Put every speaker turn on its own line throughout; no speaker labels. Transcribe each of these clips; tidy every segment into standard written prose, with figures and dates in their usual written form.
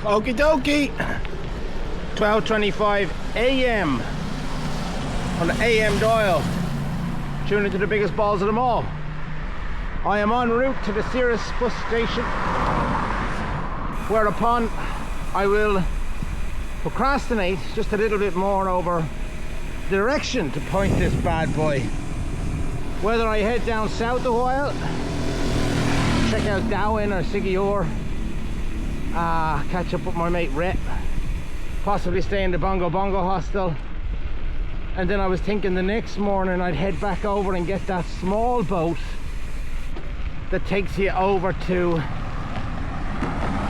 Okie dokie. 12:25 a.m. on the AM dial. Tune into the biggest balls of them all. I am en route to the Cirrus bus station, whereupon I will procrastinate just a little bit more over the direction to point this bad boy. Whether I head down south a while, check out Darwin or Sigior, catch up with my mate Rhett, possibly stay in the Bongo hostel, and then I was thinking the next morning I'd head back over and get that small boat that takes you over to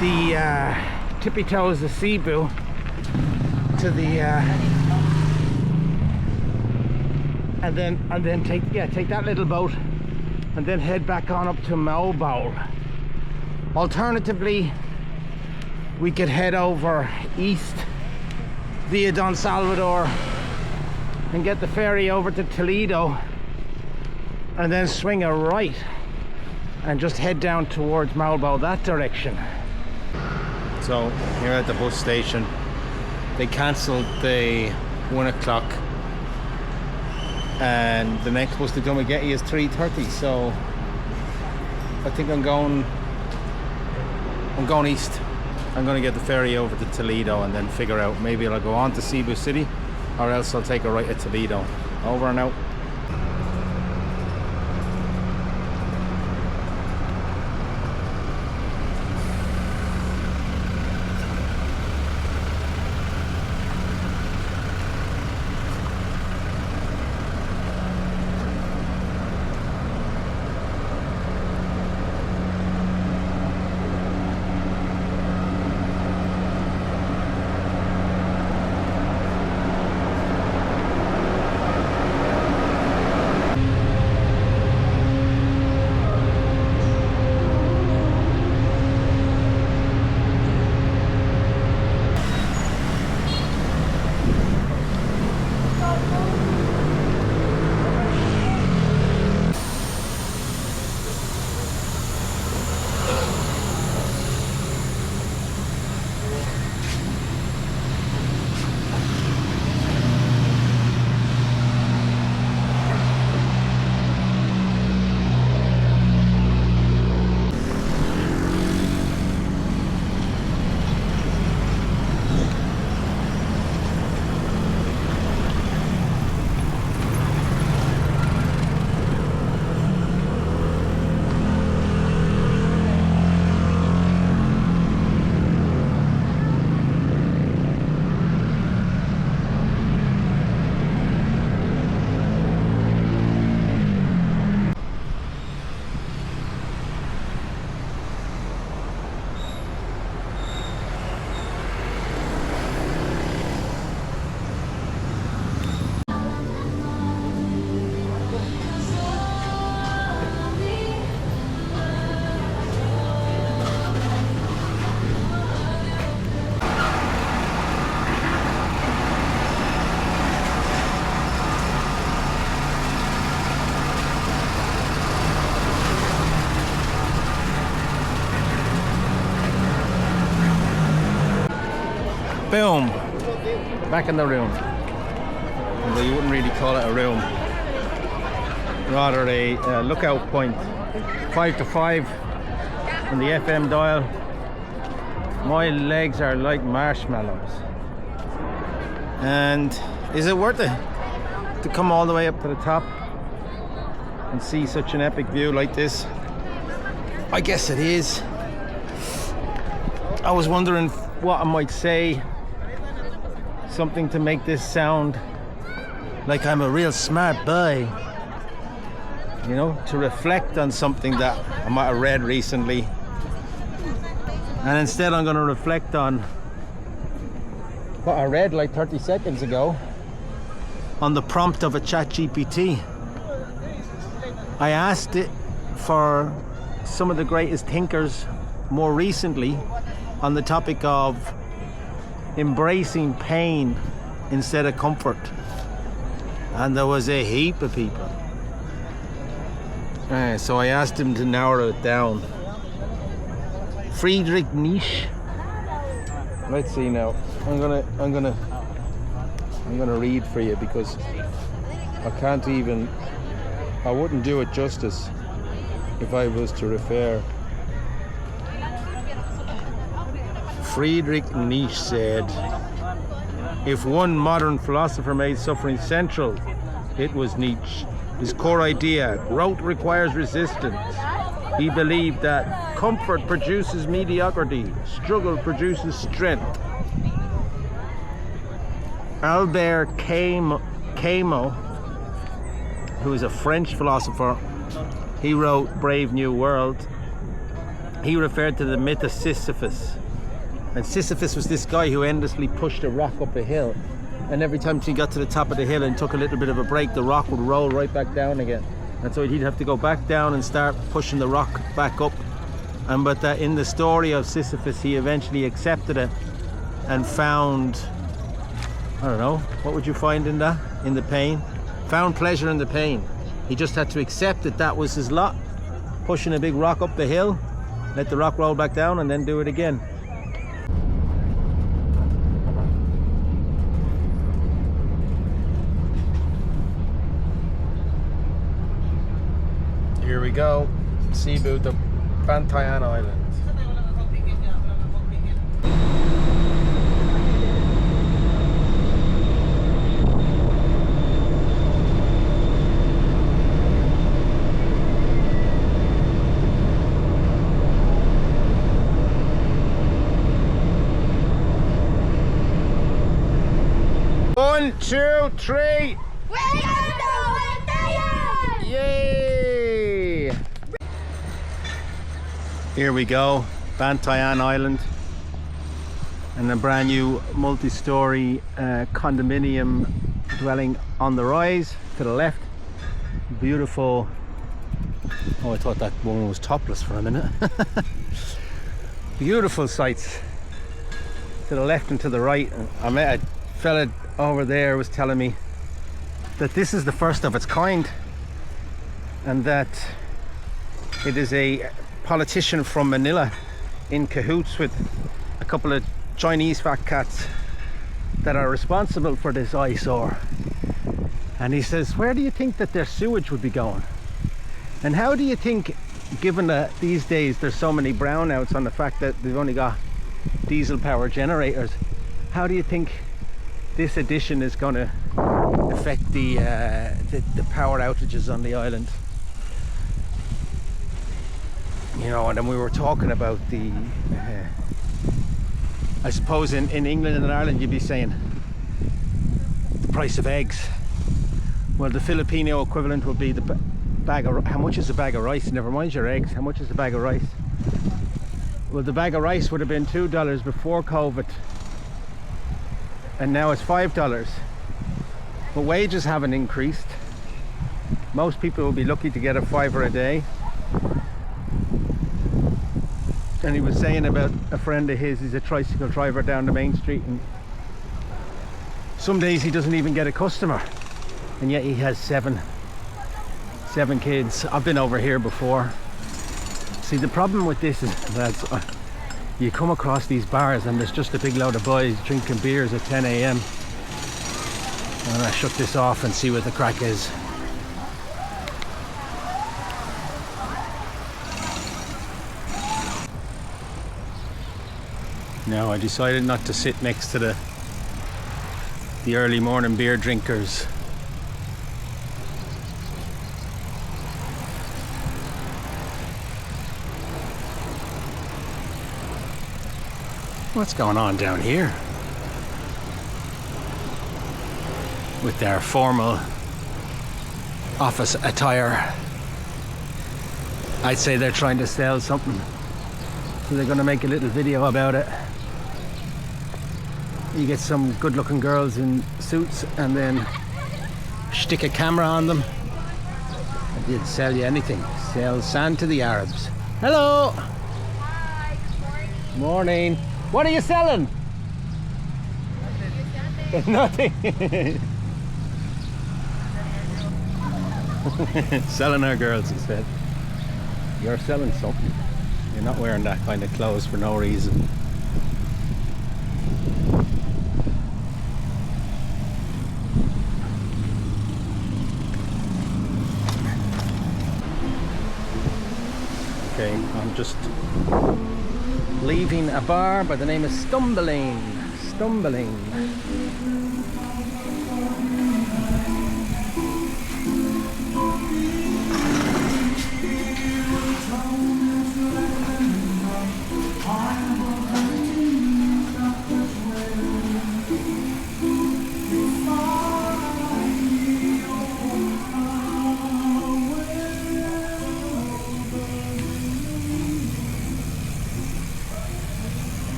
the tippy toes of Cebu, to the and then take that little boat and then head back on up to Mobile. Alternatively, we could head over east via Don Salvador and get the ferry over to Toledo and then swing a right and just head down towards Malbo that direction. So here at the bus station, they cancelled the 1 o'clock and the next bus they're going to get you is 3:30, so I think I'm going east. I'm going to get the ferry over to Toledo and then figure out, maybe I'll go on to Cebu City or else I'll take a right at Toledo. Over and out. Boom! Back in the room. Although you wouldn't really call it a room. Rather a lookout point. 5 to 5 on the FM dial. My legs are like marshmallows. And is it worth it to come all the way up to the top and see such an epic view like this? I guess it is. I was wondering what I might say. Something to make this sound like I'm a real smart boy, you know, to reflect on something that I might have read recently, and instead I'm going to reflect on what I read like 30 seconds ago on the prompt of a ChatGPT. I asked it for some of the greatest thinkers more recently on the topic of embracing pain instead of comfort, and there was a heap of people. So I asked him to narrow it down. Friedrich Nietzsche Let's see now. I'm gonna read for you because I can't even. I wouldn't do it justice if I was to refer. Friedrich Nietzsche said, "If one modern philosopher made suffering central, it was Nietzsche. His core idea, growth requires resistance. He believed that comfort produces mediocrity, struggle produces strength." Albert Camus, who is a French philosopher, he wrote Brave New World. He referred to the myth of Sisyphus. And Sisyphus was this guy who endlessly pushed a rock up a hill. And every time he got to the top of the hill and took a little bit of a break, the rock would roll right back down again. And so he'd have to go back down and start pushing the rock back up. And but that in the story of Sisyphus, he eventually accepted it and found, I don't know, what would you find in that? In the pain? Found pleasure in the pain. He just had to accept that that was his lot. Pushing a big rock up the hill, let the rock roll back down and then do it again. Here we go, Cebu, the Bantayan Islands. One, two, three. Yay! Here we go, Bantayan Island, and a brand new multi-story condominium dwelling on the rise to the left. Beautiful. Oh, I thought that woman was topless for a minute. Beautiful sights to the left and to the right. I met a fella over there was telling me that this is the first of its kind, and that it is a politician from Manila in cahoots with a couple of Chinese fat cats that are responsible for this eyesore. And he says, where do you think that their sewage would be going? And how do you think, given that these days there's so many brownouts on the fact that they've only got diesel power generators, how do you think this addition is going to affect the power outages on the island? You know, and then we were talking about the I suppose in England and Ireland you'd be saying the price of eggs. Well, the Filipino equivalent would be the bag of, how much is a bag of rice? Never mind your eggs, how much is a bag of rice? Well, the bag of rice would have been $2 before COVID, and now it's $5. But wages haven't increased. Most people will be lucky to get a $5 a day. And he was saying about a friend of his, he's a tricycle driver down the main street, and some days he doesn't even get a customer, and yet he has seven kids. I've been over here before. See, the problem with this is that you come across these bars and there's just a big load of boys drinking beers at 10 a.m. I'm gonna shut this off and see what the crack is. Now, I decided not to sit next to the early morning beer drinkers. What's going on down here? With their formal office attire. I'd say they're trying to sell something, so they're going to make a little video about it. You get some good looking girls in suits and then stick a camera on them and they'd sell you anything. Sell sand to the Arabs. Hello!
Hi, good
Morning.
morning.
What are you selling? Nothing. Selling our girls, he said. You're selling something. You're not wearing that kind of clothes for no reason. I'm just leaving a bar by the name of Stumbling.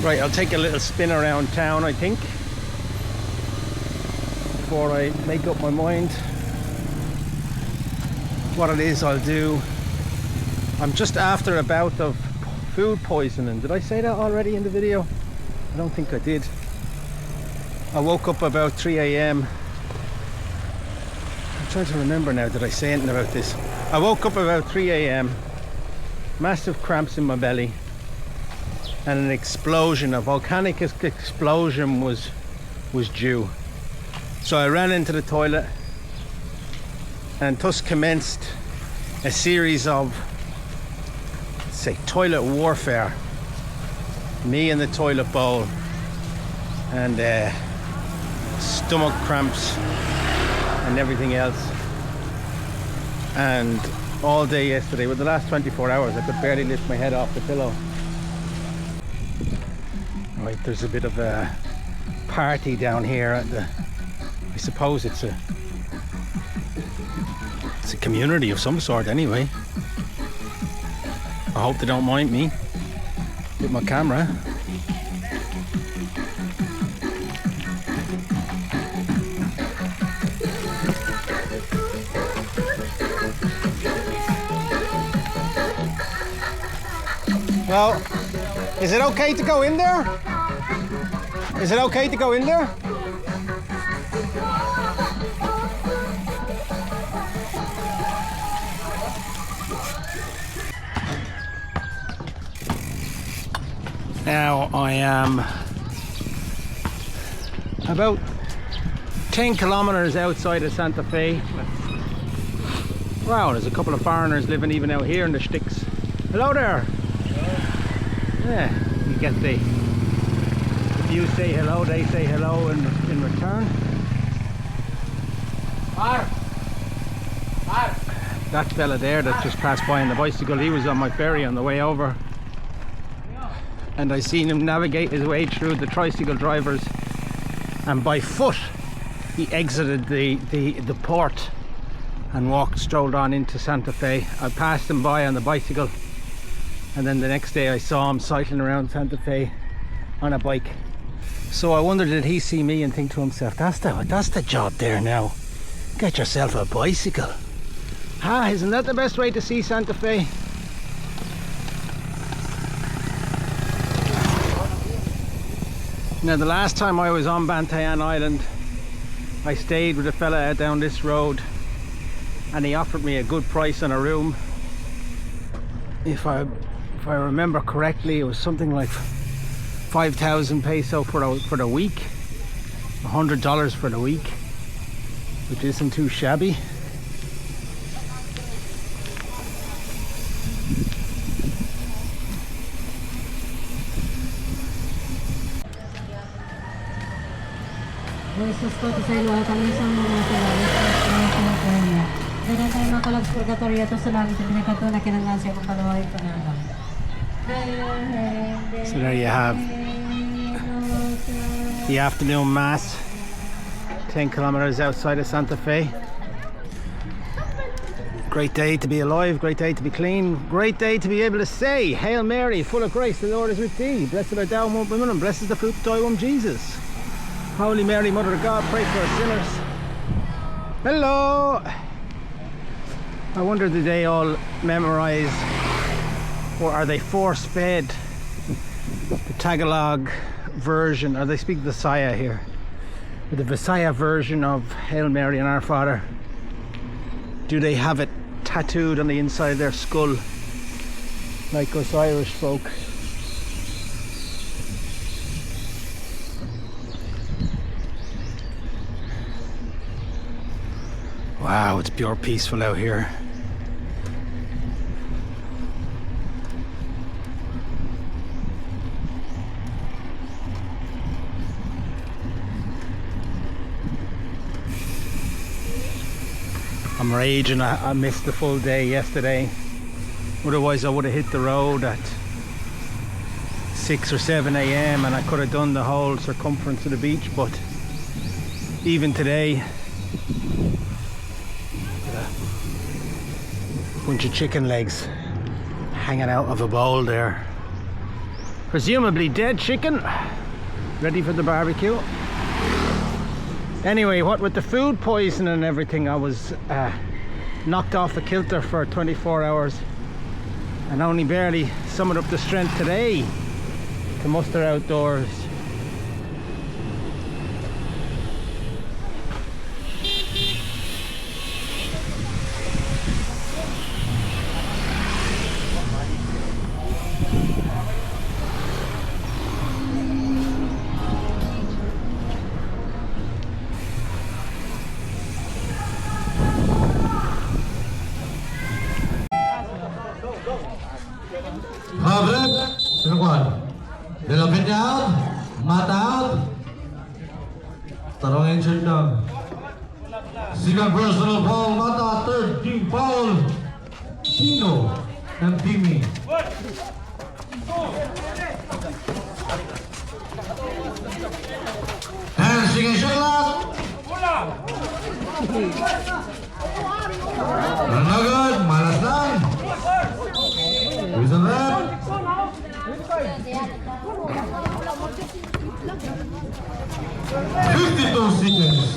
Right, I'll take a little spin around town, I think, before I make up my mind what it is I'll do. I'm just after a bout of food poisoning. Did I say that already in the video? I don't think I did. I woke up about 3 a.m. I'm trying to remember now, did I say anything about this? I woke up about 3 a.m. Massive cramps in my belly. And an explosion, a volcanic explosion was due. So I ran into the toilet and thus commenced a series of, say, toilet warfare. Me in the toilet bowl and stomach cramps and everything else. And all day yesterday, with the last 24 hours, I could barely lift my head off the pillow. Right, there's a bit of a party down here at the, I suppose it's a community of some sort anyway. I hope they don't mind me with my camera. Well, is it okay to go in there? Is it okay to go in there? Now I am about 10 kilometers outside of Santa Fe. Wow, there's a couple of foreigners living even out here in the sticks. Hello there. Yeah, you get the, if you say hello, they say hello in return. That fella there that just passed by on the bicycle, he was on my ferry on the way over. And I seen him navigate his way through the tricycle drivers, and by foot he exited the port and strolled on into Santa Fe. I passed him by on the bicycle, and then the next day I saw him cycling around Santa Fe on a bike. So I wondered, did he see me and think to himself, that's the job there now, get yourself a bicycle. Isn't that the best way to see Santa Fe? Now, the last time I was on Bantayan Island, I stayed with a fella out down this road, and he offered me a good price on a room. If I remember correctly, it was something like 5,000 peso for the week, $100 for the week, which isn't too shabby.
Jesus ko sa iluha kami sa mga salamat sa California. Dahil tayo makalag purgatorio to sa langit, pinakato na kinangan sa akong kaluhay panahon.
So there you have the afternoon mass, 10 kilometers outside of Santa Fe. Great day to be alive, great day to be clean, great day to be able to say, Hail Mary, full of grace, the Lord is with thee. Blessed art thou among women, and blessed is the fruit of thy womb, Jesus. Holy Mary, Mother of God, pray for us sinners. Hello! I wonder, do they all memorize, or are they force-fed the Tagalog version, or they speak Visaya here, the Visaya version of Hail Mary and Our Father? Do they have it tattooed on the inside of their skull like us Irish folk? Wow, it's pure peaceful out here. I'm raging. I missed the full day yesterday. Otherwise I would have hit the road at 6 or 7 a.m. and I could have done the whole circumference of the beach, but even today, bunch of chicken legs hanging out of a bowl there. Presumably dead chicken, ready for the barbecue. Anyway, what with the food poisoning and everything, I was knocked off a kilter for 24 hours and only barely summoned up the strength today to muster outdoors.
Favorite, second one. Delapit out, mata out. Tarong injured down. Second personal foul, mata, third team foul. Tino and Timmy. And second shot clock. No good, malas lang. Reason that. 52 seconds.